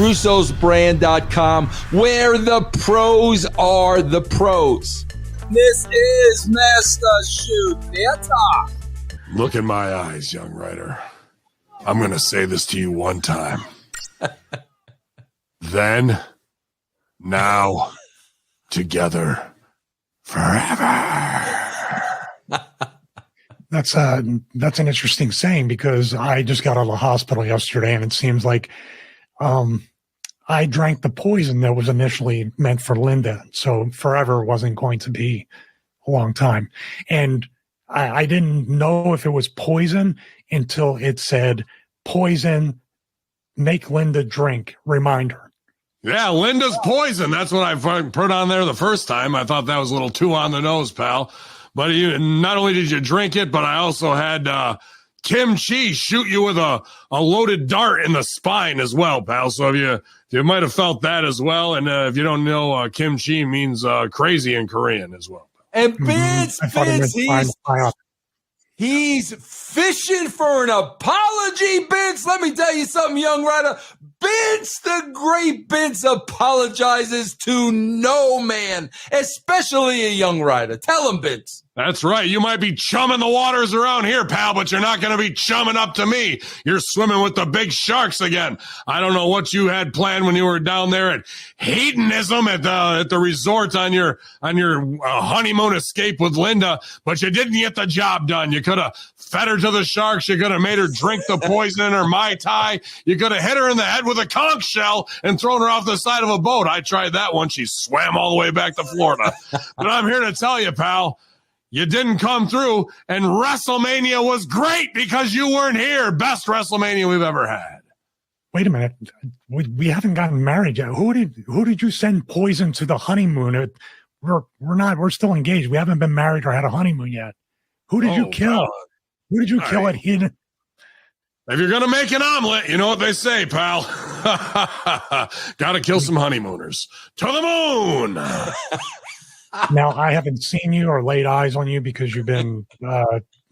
russosbrand.com, where the pros are the pros. This is Master Shoot Theater. Look in my eyes, young writer. I'm going to say this to you one time. Then, now, together, forever. That's an interesting saying, because I just got out of the hospital yesterday, and it seems like I drank the poison that was initially meant for Linda. So forever wasn't going to be a long time. And I didn't know if it was poison until it said poison, make Linda drink, reminder. Yeah, Linda's poison. That's what I put on there the first time. I thought that was a little too on the nose, pal. But not only did you drink it, but I also had Kim Chi shoot you with a loaded dart in the spine as well, pal. So you might have felt that as well. And if you don't know, Kim Chi means crazy in Korean as well. And Bince, he's fishing for an apology, Bince. Let me tell you something, young writer. Bince, the great Bince, apologizes to no man, especially a young writer. Tell him, Bince. That's right. You might be chumming the waters around here, pal, but you're not going to be chumming up to me. You're swimming with the big sharks again. I don't know what you had planned when you were down there at hedonism at the resort on your honeymoon escape with Linda, but you didn't get the job done. You could have fed her to the sharks. You could have made her drink the poison in her Mai Tai. You could have hit her in the head with a conch shell and thrown her off the side of a boat. I tried that one. She swam all the way back to Florida. But I'm here to tell you, pal, you didn't come through, and WrestleMania was great because you weren't here. Best WrestleMania we've ever had. Wait a minute. We haven't gotten married yet. Who did you send poison to the honeymoon? We're still engaged. We haven't been married or had a honeymoon yet. Who did you kill? God. Who did you kill at Hidden? If you're going to make an omelet, you know what they say, pal. Got to kill some honeymooners. To the moon. Now, I haven't seen you or laid eyes on you because you've been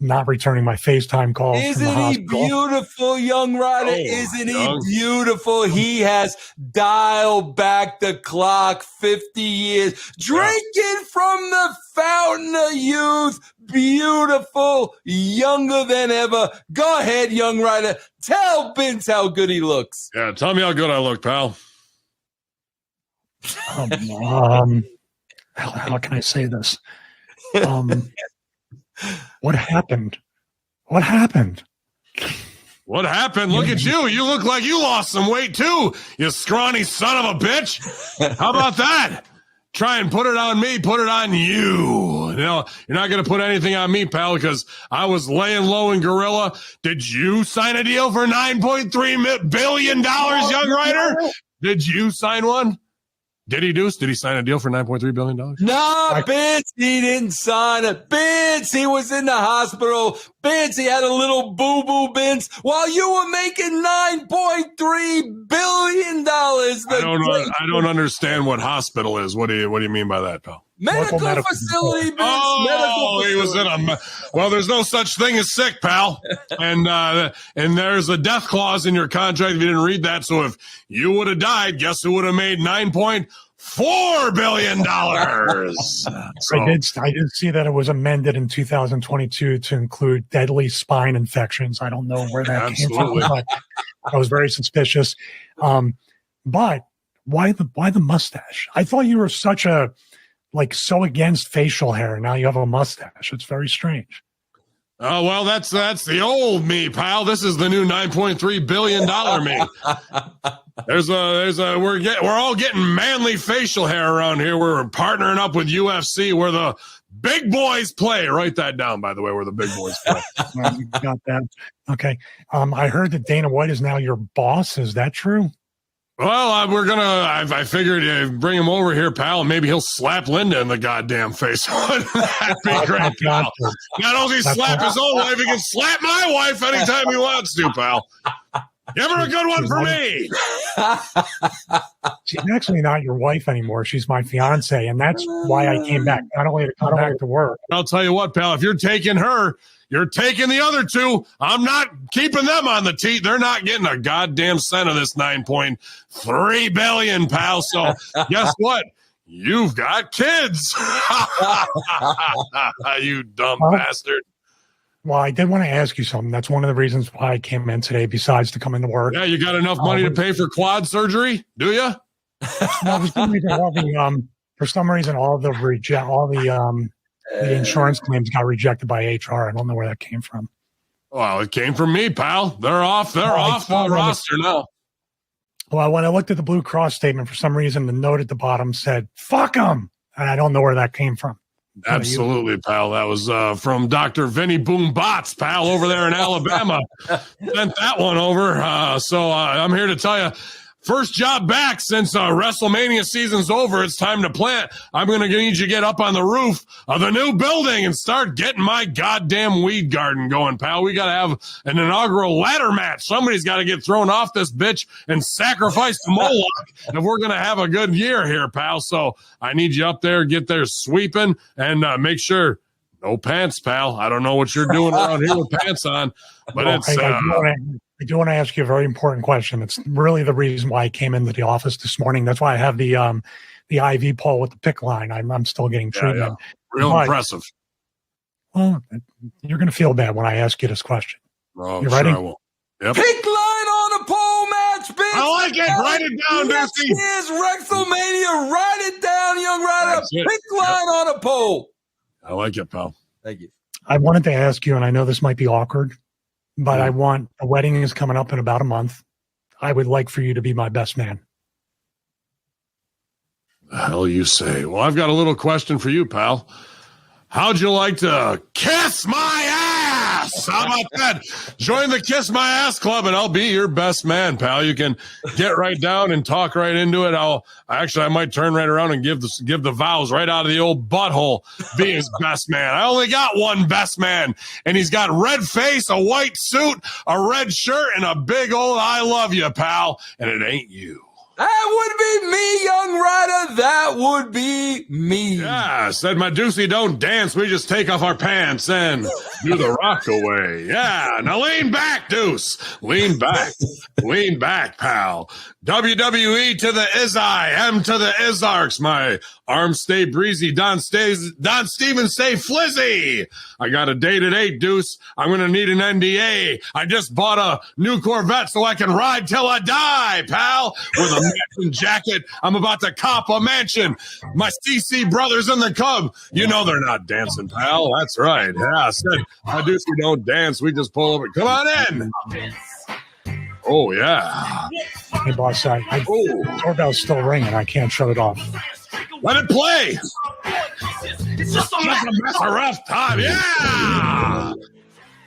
not returning my FaceTime calls. Isn't he beautiful, young writer? Isn't he beautiful? He has dialed back the clock 50 years, drinking from the fountain of youth. Beautiful, younger than ever. Go ahead, young writer. Tell Bince how good he looks. Yeah, tell me how good I look, pal. How can I say this? What happened? What happened? What happened? Look at you. You look like you lost some weight too, you scrawny son of a bitch. How about that? Try and put it on me, put it on you. You know, you're not going to put anything on me, pal, because I was laying low in Gorilla. Did you sign a deal for $9.3 billion, young writer? Did you sign one? Did he, Deuce? Did he sign a deal for $9.3 billion? No, Bince, he didn't sign it. Bince, he was in the hospital. Bince, he had a little boo-boo, Bince, while you were making $9.3 billion. I don't understand what hospital is. What do you mean by that, pal? Medical facility, Bince. Oh, he was in a... Well, there's no such thing as sick, pal. And there's a death clause in your contract if you didn't read that. So if you would have died, guess who would have made $9.4 billion? So, I did see that it was amended in 2022 to include deadly spine infections. I don't know where that came from, but I was very suspicious. But why the mustache? I thought you were so against facial hair. Now you have a mustache. It's very strange. Oh, well, that's the old me, pal. This is the new $9.3 billion me. We're all getting manly facial hair around here. We're partnering up with UFC where the big boys play. Write that down, by the way, where the big boys play. You got that. Okay. I heard that Dana White is now your boss. Is that true? Well, I figured bring him over here, pal, and maybe he'll slap Linda in the goddamn face. That'd be great, pal. Not only slap his own wife, he can slap my wife anytime he wants to, pal. Give her a good one for me. She's actually not your wife anymore. She's my fiance, and that's why I came back. Not only to come back to work. I'll tell you what, pal, if you're taking her, you're taking the other two. I'm not keeping them on the tee. They're not getting a goddamn cent of this $9.3 billion, pal. So guess what? You've got kids. You dumb bastard. Well, I did want to ask you something. That's one of the reasons why I came in today, besides to come into work. Yeah, you got enough money to pay for quad surgery? Do you? No, for some reason, all the insurance claims got rejected by HR. I don't know where that came from. Well, it came from me, pal. They're off the roster now. Well, when I looked at the Blue Cross statement, for some reason, the note at the bottom said, fuck them. And I don't know where that came from. Absolutely, pal. That was from Dr. Vinny Boom Bots, pal, over there in Alabama. Sent that one over. So I'm here to tell you, first job back since WrestleMania season's over. It's time to plant. I'm going to need you to get up on the roof of the new building and start getting my goddamn weed garden going, pal. We got to have an inaugural ladder match. Somebody's got to get thrown off this bitch and sacrifice to Moloch if we're going to have a good year here, pal. So I need you up there, get there sweeping, and make sure no pants, pal. I don't know what you're doing around here with pants on, but it's... I do want to ask you a very important question. It's really the reason why I came into the office this morning. That's why I have the IV pole with the PICC line. I'm still getting treatment. Yeah. Real impressive. Well, you're going to feel bad when I ask you this question. Oh, you ready? Sure I will. Yep. PICC line on a pole match, bitch. I like it. Write it down, Dusty. Here's WrestleMania. Write it down, young rider. PICC line on a pole. I like it, pal. Thank you. I wanted to ask you, and I know this might be awkward, but the wedding is coming up in about a month. I would like for you to be my best man. The hell you say? Well, I've got a little question for you, pal. How'd you like to kiss my ass? How about that? Join the Kiss My Ass Club, and I'll be your best man, pal. You can get right down and talk right into it. I might turn right around and give the vows right out of the old butthole. Be his best man. I only got one best man, and he's got red face, a white suit, a red shirt, and a big old "I love you, pal." And it ain't you. That would be me, young rider. That would be me. Yeah, said my Deucey don't dance. We just take off our pants and do the rock away. Yeah, now lean back, Deuce. Lean back. Lean back, pal. WWE to the Izai, M to the Izarks. My arms stay breezy. Don Stevens stay flizzy. I got a date at 8, Deuce. I'm going to need an NDA. I just bought a new Corvette so I can ride till I die, pal. With a matching jacket. I'm about to cop a mansion. My CC brothers in the Cub. You know they're not dancing, pal. That's right. Yeah, I said, my Deuce, we don't dance. We just pull over. Come on in. Oh, yeah. Hey, boss, doorbell's still ringing. I can't shut it off. Let it play. It's just a rough time. Yeah.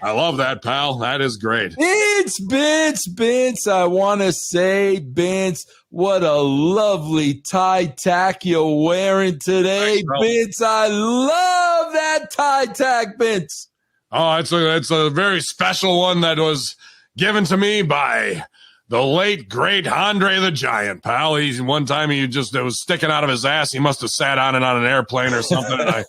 I love that, pal. That is great. It's Bince. I want to say, Bince, what a lovely tie tack you're wearing today. Bince, I love that tie tack, Bince. Oh, it's a very special one that was given to me by the late, great Andre the Giant, pal. One time it was sticking out of his ass. He must have sat on it on an airplane or something. And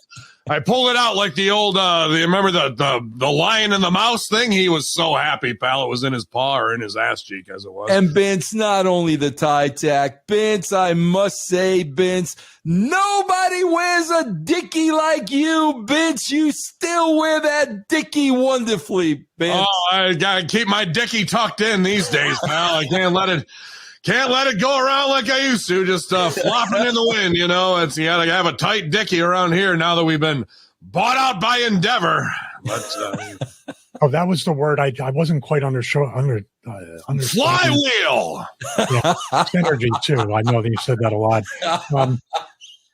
I pulled it out like the old, you remember the lion and the mouse thing? He was so happy, pal. It was in his paw or in his ass cheek as it was. And Bince, not only the tie tack, Bince, I must say, Bince, nobody wears a dickie like you, Bince. You still wear that dickie wonderfully, Bince. Oh, I got to keep my dickie tucked in these days, pal. I can't let it go around like I used to, just flopping in the wind, you know. You got to have a tight dickie around here now that we've been bought out by Endeavor. But, that was the word I wasn't quite understanding. Flywheel. Yeah, synergy too. I know that you said that a lot.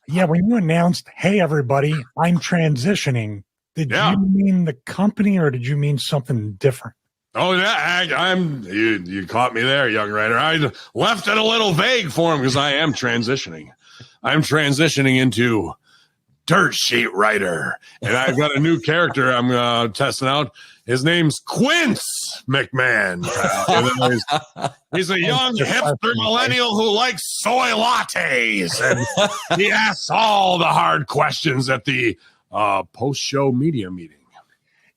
Yeah, when you announced, "Hey, everybody, I'm transitioning," did you mean the company or did you mean something different? Oh, yeah, you caught me there, young writer. I left it a little vague for him because I am transitioning. I'm transitioning into dirt sheet writer. And I've got a new character I'm testing out. His name's Quince McMahon. He's a young hipster millennial who likes soy lattes. And he asks all the hard questions at the post-show media meeting.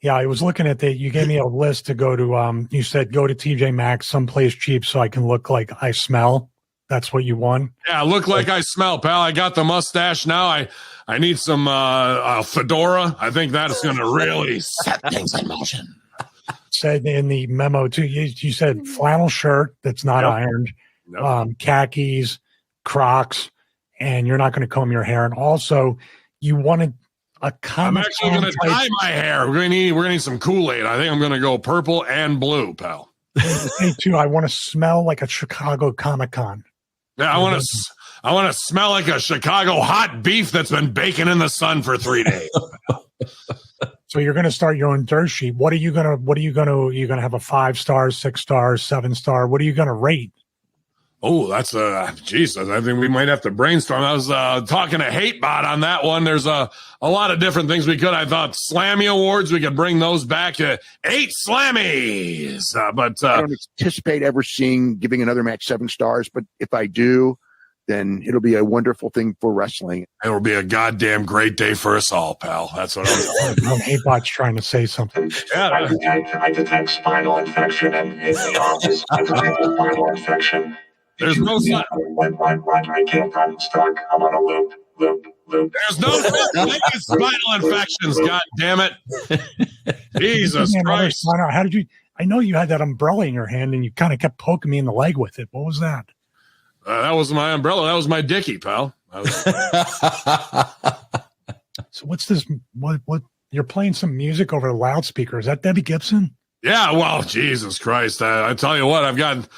Yeah, I was looking at that. You gave me a list to go to. You said go to TJ Maxx, someplace cheap, so I can look like I smell. That's what you want? Yeah, look like I smell, pal. I got the mustache now. I need some fedora. I think that's going to really set things in motion. Said in the memo, too, you said flannel shirt that's not ironed, khakis, Crocs, and you're not going to comb your hair. And also, you wanted a I'm actually going to dye my hair. We're going to need some Kool-Aid. I think I'm going to go purple and blue, pal. Me too. I want to smell like a Chicago Comic-Con. Yeah, I want to smell like a Chicago hot beef that's been baking in the sun for 3 days. So you're going to start your own dirt sheet. You're going to have a 5 stars, 6 stars, 7 star. What are you going to rate? Oh, that's Jesus. I think we might have to brainstorm. I was talking to HateBot on that one. There's a lot of different things we could. I thought Slammy Awards, we could bring those back to 8 Slammies. But I don't anticipate ever giving another match 7 stars. But if I do, then it'll be a wonderful thing for wrestling. It will be a goddamn great day for us all, pal. That's what I'm saying. HateBot's trying to say something. Yeah, I detect spinal infection, and in the office, I detect spinal infection. There's no sign. When I can't find stuck, I'm on a loop. There's no spinal infections, god damn it. Jesus Christ. How did you I know you had that umbrella in your hand and you kind of kept poking me in the leg with it. What was that? That wasn't my umbrella. That was my dickie, pal. So what's this? What you're playing some music over the loudspeaker. Is that Debbie Gibson? Yeah, well, Jesus Christ. I tell you what,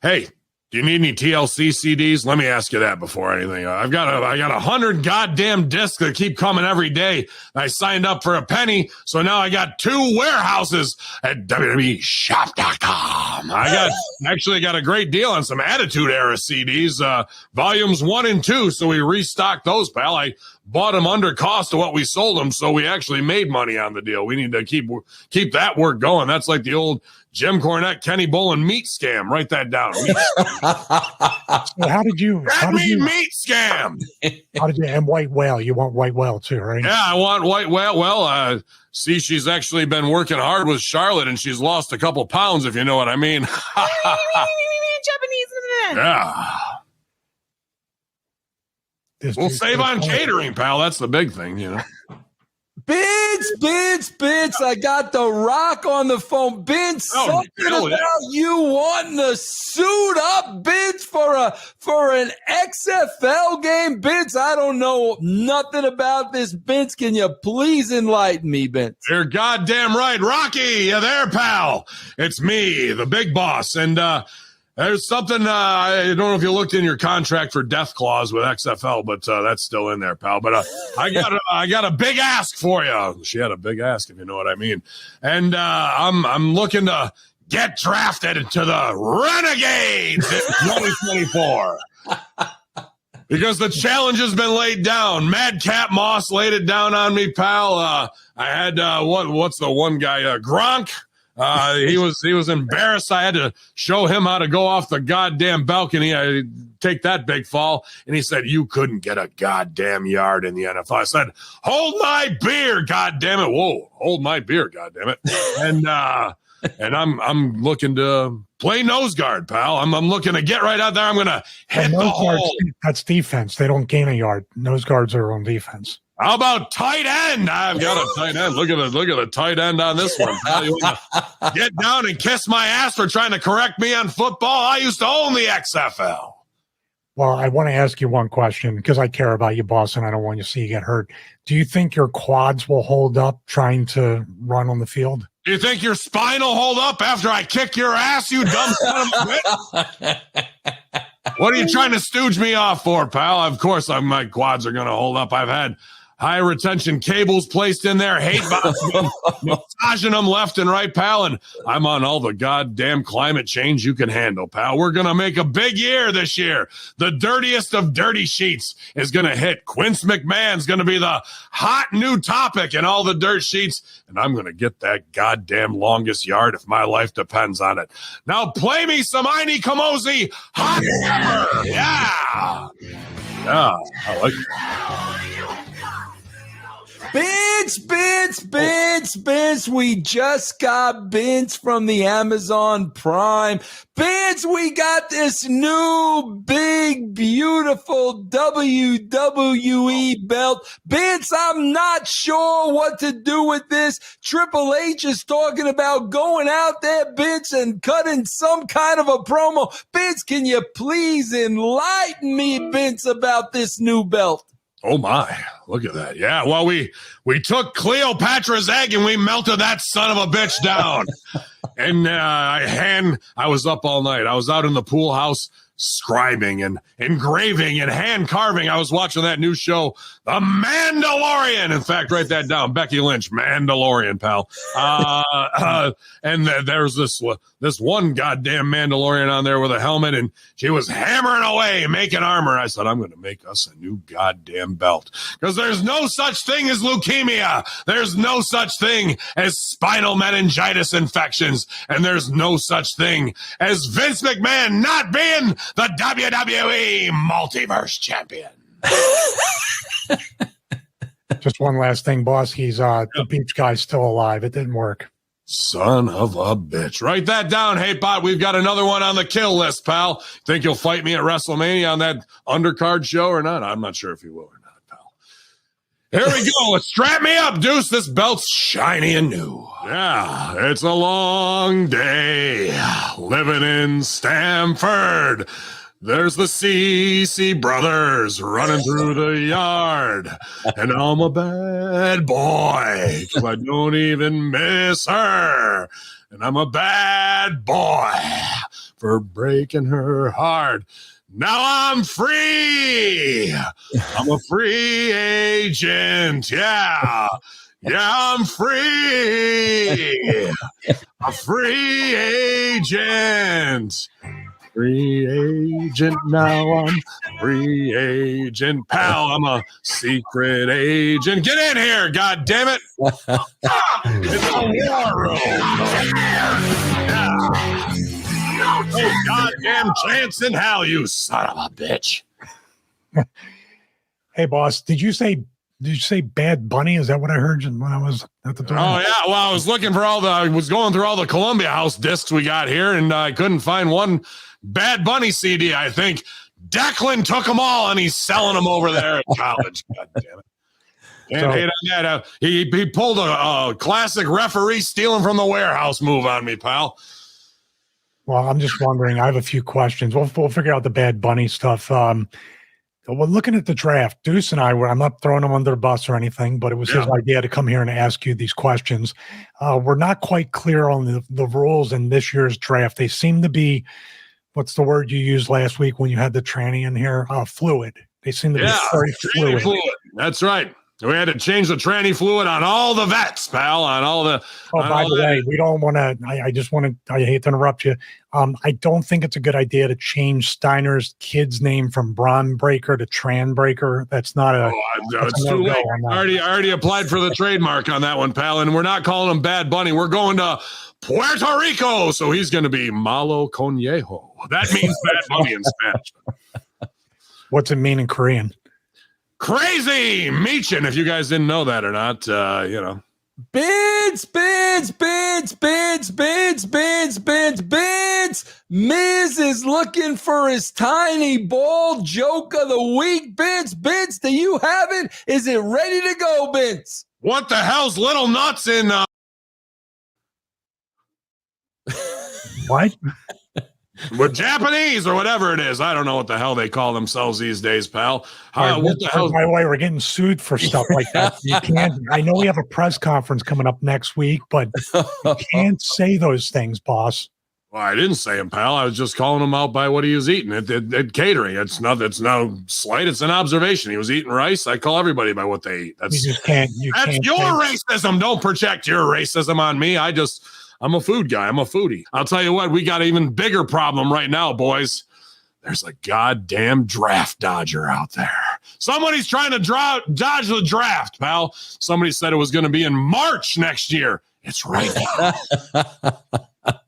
hey, do you need any TLC CDs? Let me ask you that before anything. I got 100 goddamn discs that keep coming every day. I signed up for a penny, so now I got 2 warehouses at WWEshop.com. I actually got a great deal on some Attitude Era CDs, volumes 1 and 2, so we restocked those, pal. I bought them under cost of what we sold them, so we actually made money on the deal. We need to keep that work going. That's like the old Jim Cornette, Kenny Bolin meat scam. Write that down. So how did you meat scam? How did you and White Whale? You want White Whale too, right? Yeah, I want White Whale. Well, see, she's actually been working hard with Charlotte, and she's lost a couple pounds, if you know what I mean. Japanese. Yeah. We'll save on catering, pal. That's the big thing, you know. Bince, I got the Rock on the phone. Bince, something about you wanting to suit up, Bince, for an XFL game. Bince, I don't know nothing about this. Bince, can you please enlighten me, Bince? You're goddamn right. Rocky, you there, pal? It's me, the big boss, and there's something, I don't know if you looked in your contract for death clause with XFL, but that's still in there, pal. But I got a big ask for you. She had a big ask, if you know what I mean. And I'm looking to get drafted into the Renegades in 2024. Because the challenge has been laid down. Madcap Moss laid it down on me, pal. I had, what's the one guy, Gronk? He was embarrassed. I had to show him how to go off the goddamn balcony. I take that big fall. And he said, you couldn't get a goddamn yard in the NFL. I said, hold my beer, goddamn it. Whoa, hold my beer, goddamn it. And I'm looking to play nose guard, pal. I'm looking to get right out there. I'm going to hit the hole. That's defense. They don't gain a yard. Nose guards are on defense. How about tight end? I've got a tight end. Look at the tight end on this one. Pal. You want to get down and kiss my ass for trying to correct me on football? I used to own the XFL. Well, I want to ask you one question because I care about you, boss, and I don't want you to see you get hurt. Do you think your quads will hold up trying to run on the field? Do you think your spine will hold up after I kick your ass, you dumb son of a bitch? What are you trying to stooge me off for, pal? Of course, my quads are going to hold up. I've high retention cables placed in there, hate bombs, massaging them left and right, pal. And I'm on all the goddamn climate change you can handle, pal. We're going to make a big year this year. The dirtiest of dirty sheets is going to hit. Quince McMahon's going to be the hot new topic in all the dirt sheets. And I'm going to get that goddamn longest yard if my life depends on it. Now play me some Aini Kamosi hot summer. Yeah. Yeah, I like it. Bince. We just got Bince from the Amazon Prime. Bince, we got this new, big, beautiful WWE belt. Bince, I'm not sure what to do with this. Triple H is talking about going out there, Bince, and cutting some kind of a promo. Bince, can you please enlighten me, Bince, about this new belt? Oh my, look at that. Yeah, well, we took Cleopatra's egg and we melted that son of a bitch down. And I was up all night. I was out in the pool house scribing and engraving and hand carving. I was watching that new show, The Mandalorian. In fact, write that down. Becky Lynch, Mandalorian, pal. And there's this one goddamn Mandalorian on there with a helmet, and she was hammering away, making armor. I said, I'm going to make us a new goddamn belt, because there's no such thing as leukemia. There's no such thing as spinal meningitis infections. And there's no such thing as Vince McMahon not being the WWE Multiverse Champion. Just one last thing, boss. He's the beach guy's still alive. It didn't work. Son of a bitch. Write that down, Hey Bot. We've got another one on the kill list, pal. Think you'll fight me at WrestleMania on that undercard show or not? I'm not sure if you will or not, pal. Here we go. Strap me up, Deuce. This belt's shiny and new. Yeah, it's a long day living in Stamford. There's the CC brothers running through the yard, and I'm a bad boy 'cause I don't even miss her. And I'm a bad boy for breaking her heart. Now I'm free. I'm a free agent. Yeah. Yeah, I'm free. A free agent. Free agent now. I'm free agent, pal. I'm a secret agent. Get in here, God damn it! It's a war room. Yeah. No goddamn chance in hell, you son of a bitch. Hey, boss, did you say Bad Bunny? Is that what I heard when I was at the door? Oh yeah, well, I was looking for I was going through all the Columbia House discs we got here, and I couldn't find one Bad Bunny CD. I think Declan took them all, and he's selling them over there at college. God damn it! Can't hate on that. He pulled a classic referee stealing from the warehouse move on me, pal. Well, I'm just wondering. I have a few questions. We'll figure out the Bad Bunny stuff. We're looking at the draft. Deuce and I'm not throwing him under the bus or anything, but it was his idea to come here and ask you these questions. We're not quite clear on the rules in this year's draft. They seem to be, what's the word you used last week when you had the tranny in here? Fluid. They seem to be very fluid. That's right. We had to change the tranny fluid on all the vets, pal, on all the... by the way, we don't want to... I hate to interrupt you. I don't think it's a good idea to change Steiner's kid's name from Braun Breaker to Tran Breaker. That's not a... it's too late. I already applied for the trademark on that one, pal, and we're not calling him Bad Bunny. We're going to Puerto Rico, so he's going to be Malo Conejo. That means Bad Bunny in Spanish. What's it mean in Korean? Crazy Meechin, if you guys didn't know that or not, Bince. Miz is looking for his tiny ball joke of the week. Bince, do you have it? Is it ready to go, Bince? What the hell's little nuts in... What? With Japanese or whatever it is. I don't know what the hell they call themselves these days, pal. What the hell? By the way, we're getting sued for stuff like that. You can't. I know we have a press conference coming up next week, but you can't say those things, boss. Well, I didn't say him, pal. I was just calling him out by what he was eating at catering. It's no slight. It's an observation. He was eating rice. I call everybody by what they eat. That's your racism. Don't project your racism on me. I'm a food guy. I'm a foodie. I'll tell you what, we got an even bigger problem right now, boys. There's a goddamn draft dodger out there. Somebody's trying to dodge the draft, pal. Somebody said it was going to be in March next year. It's right now.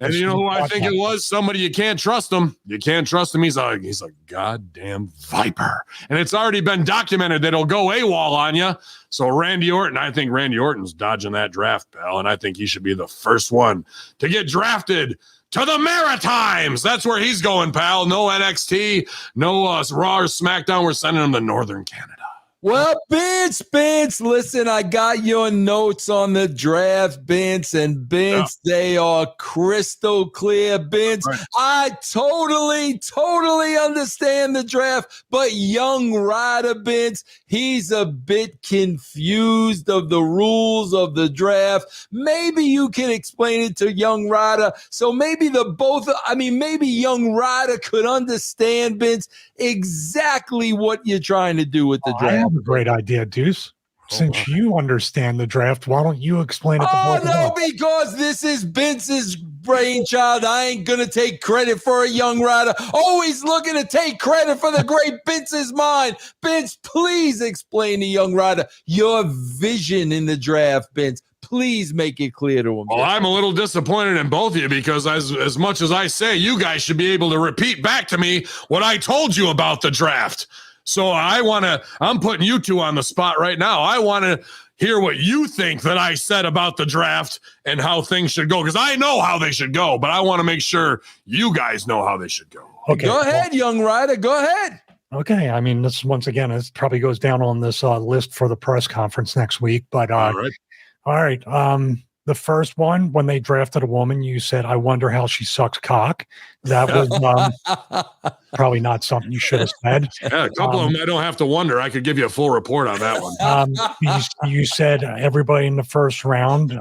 And you know who I think it was? Somebody you can't trust him. You can't trust him. He's a goddamn viper. And it's already been documented that he'll go AWOL on you. So I think Randy Orton's dodging that draft, pal. And I think he should be the first one to get drafted to the Maritimes. That's where he's going, pal. No NXT, no Raw or SmackDown. We're sending him to Northern Canada. Well, Bince, listen, I got your notes on the draft, Bince, and Bince, They are crystal clear, Bince. Right. I totally understand the draft, but Young Rider, Bince, he's a bit confused of the rules of the draft. Maybe you can explain it to Young Rider, so maybe maybe Young Rider could understand, Bince, exactly what you're trying to do with the draft. I have a great idea, Deuce. Since you understand the draft, why don't you explain it to both of us? Because this is Bince's brainchild. I ain't going to take credit for a Young Rider. Always looking to take credit for the great Bince's mind. Bince, please explain to Young Rider your vision in the draft, Bince. Please make it clear to him. Well, I'm a little disappointed in both of you because as much as I say, you guys should be able to repeat back to me what I told you about the draft. So I'm putting you two on the spot right now. I want to hear what you think that I said about the draft and how things should go, because I know how they should go, but I want to make sure you guys know how they should go. Okay. Go ahead, Young Rider. Go ahead. Okay. I mean, this once again, it probably goes down on this list for the press conference next week, but all right. The first one, when they drafted a woman, you said, I wonder how she sucks cock. That was probably not something you should have said. Yeah, a couple of them I don't have to wonder. I could give you a full report on that one. You said everybody in the first round,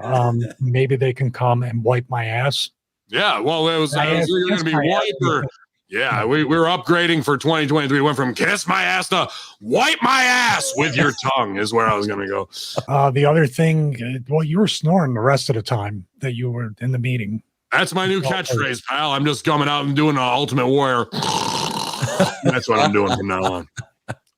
maybe they can come and wipe my ass. Yeah, well, it was going to be wiper. Yeah, we were upgrading for 2023. We went from kiss my ass to wipe my ass with your tongue is where I was going to go. The other thing, well, you were snoring the rest of the time that you were in the meeting. That's my new catchphrase, pal. I'm just coming out and doing an Ultimate Warrior. That's what I'm doing from now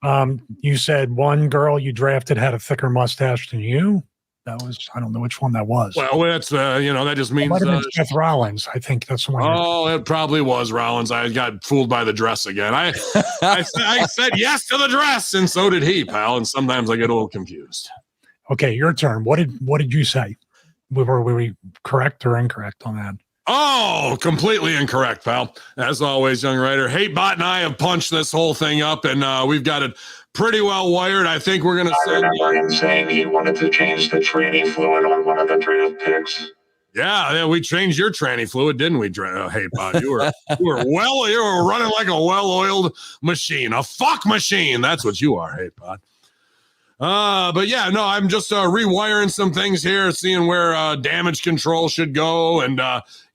on. You said one girl you drafted had a thicker mustache than you. That was, I don't know which one that was. Well, that's, that just means Seth Rollins. I think that's the one. Oh, it probably was Rollins. I got fooled by the dress again. I said yes to the dress, and so did he, pal. And sometimes I get a little confused. Okay, your turn. What did you say? Were we correct or incorrect on that? Oh, completely incorrect, pal. As always, Young Rider. Hatebot and I have punched this whole thing up, and we've got it pretty well wired. I think we're going to I remember him saying he wanted to change the tranny fluid on one of the draft picks. Yeah, we changed your tranny fluid, didn't we, Hatebot? You were running like a well-oiled machine, a fuck machine. That's what you are, Hatebot. But yeah, no, I'm just rewiring some things here, seeing where damage control should go. And,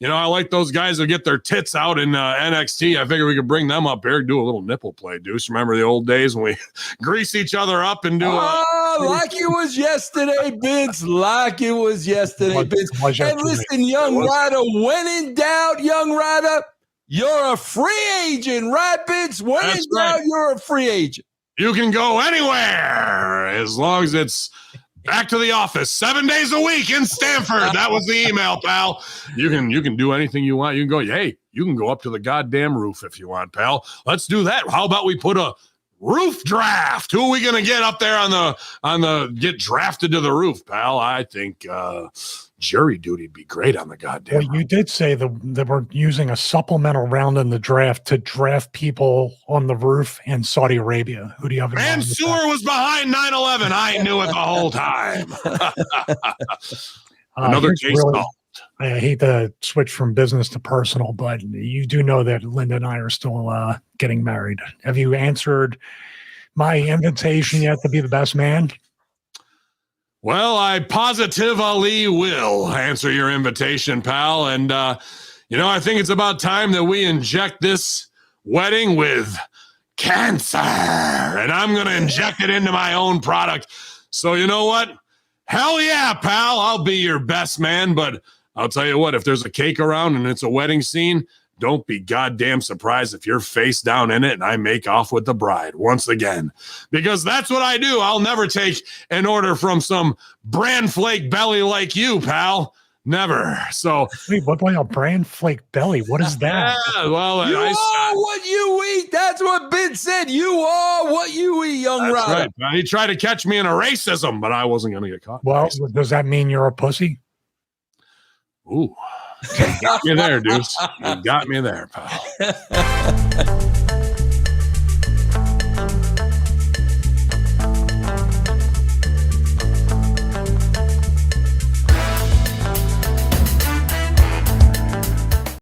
I like those guys that get their tits out in NXT. I figure we could bring them up here, do a little nipple play, Deuce. Remember the old days when we grease each other up and do like it was yesterday, Bince. Like it was yesterday, Bince. And listen, Young Rider, when in doubt, Young Rider, you're a free agent, right, Bince? When in doubt, you're a free agent. You can go anywhere as long as it's back to the office 7 days a week in Stanford. That was the email, pal. You can do anything you want. You can go, hey, you can go up to the goddamn roof if you want, pal. Let's do that. How about we put a roof draft? Who are we going to get up there on the get drafted to the roof, pal? I think jury duty would be great on the goddamn roof. You did say that we're using a supplemental round in the draft to draft people on the roof in Saudi Arabia. Who do you have in mind? Mansoor was behind 9/11. I knew it the whole time. Another case solved. I hate to switch from business to personal, but you do know that Linda and I are still getting married. Have you answered my invitation yet to be the best man? Well, I positively will answer your invitation, pal. And, I think it's about time that we inject this wedding with cancer. And I'm going to inject it into my own product. So you know what? Hell yeah, pal. I'll be your best man. But I'll tell you what, if there's a cake around and it's a wedding scene, don't be goddamn surprised if you're face down in it and I make off with the bride once again. Because that's what I do. I'll never take an order from some bran flake belly like you, pal. Never. So wait, what about a bran flake belly? What is that? Yeah, well, you are what you eat. That's what Bince said. You are what you eat, young Rider. Right. He tried to catch me in a racism, but I wasn't going to get caught. Well, does that mean you're a pussy? Ooh. You got me there, Deuce. You got me there, pal.